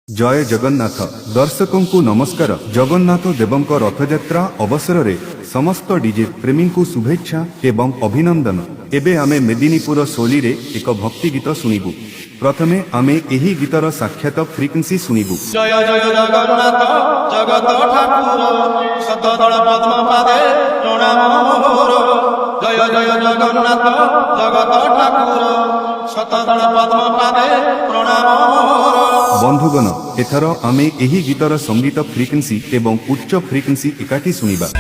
जय जगन्नाथ दर्शकों को नमस्कार। जगन्नाथ देवों रथयात्रा अवसर रे समस्त डीजे प्रेमी को शुभेच्छा एवं अभिनंदन। एबे आमे मेदिनीपुर सोली रे एक भक्ति गीत सुनिबु। प्रथमे आमे एही गीतर साक्षात फ्रिक्वेंसी सुनिबु। जय जय जगन्नाथ जगत ठाकुर शतदल पद्म पादे प्रणाम मोर। जय जय जगन्नाथ जगत ठाकुर शतदल पद्म पादे प्रणाम मोर। बंधुगण एथर आमे एही गीतर संगीत फ्रिक्वेंसी एवं उच्च फ्रिक्वेंसी एकाठी सुनिबा।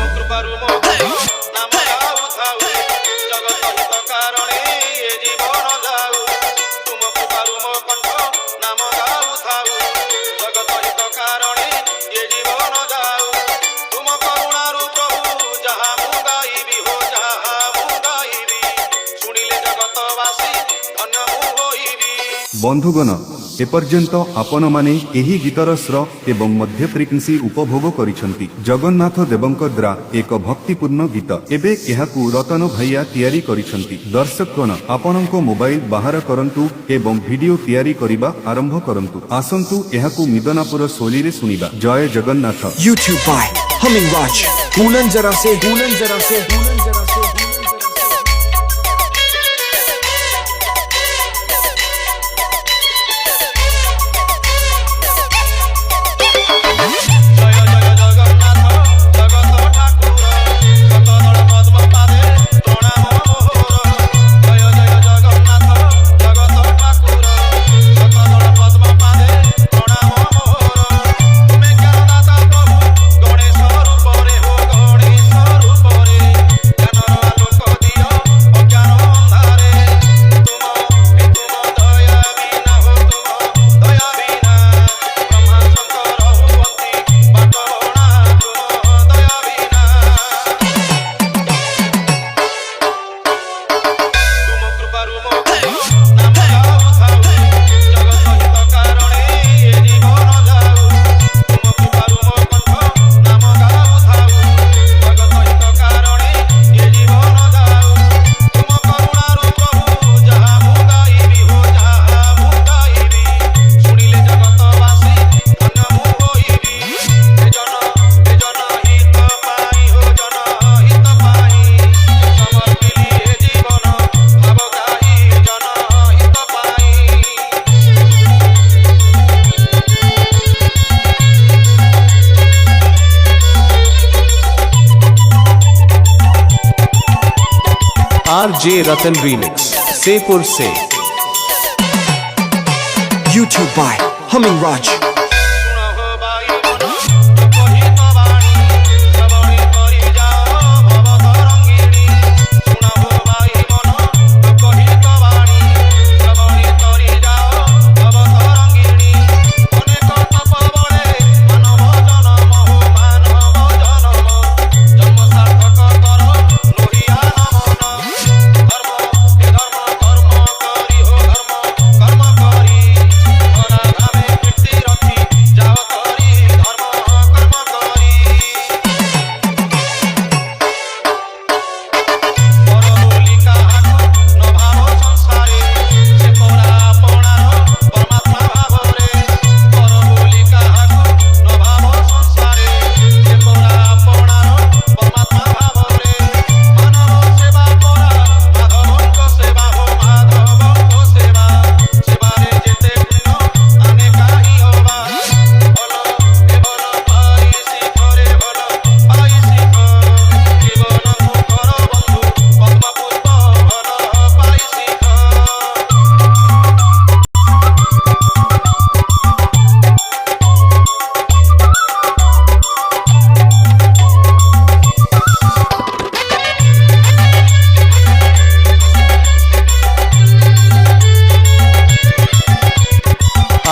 बंधुगण एपर्यंत आपण माने एही गीतर स्वर एवं मध्य फ्रिक्वेंसी उपभोग करिसंती। जगन्नाथ देवंक द्वारा एक भक्तिपूर्ण गीत एबे एहाकू रतन भैया तैयारी करिसंती। दर्शकगण आपणको मोबाइल बाहर करंतु एवं वीडियो तैयारी करिबा आरंभ करंतु। आसंतु एहाकू मिदनापुर सोली रे सुनिबा। जय Jagannath. YouTube by Humming Raj। Hulan जरा से हुलन जरा से हुलन जरा से RJ Ratan Remix Sepur se YouTube by Humming Raj।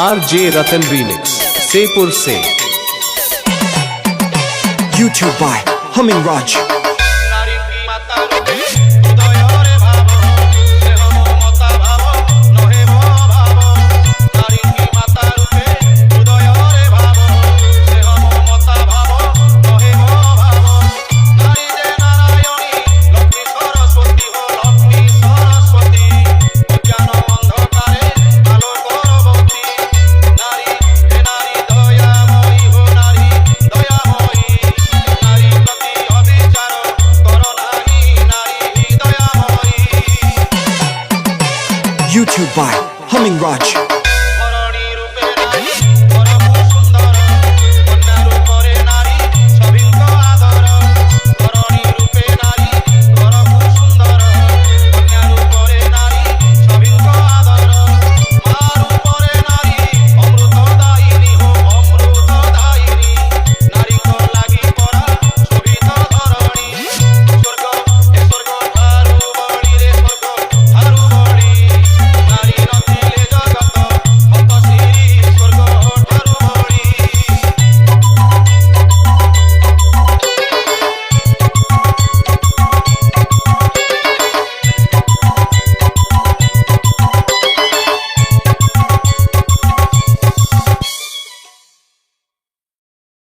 RJ Ratan Remix Sepur se YouTube by Humming Raj। नारी by Humming Raj.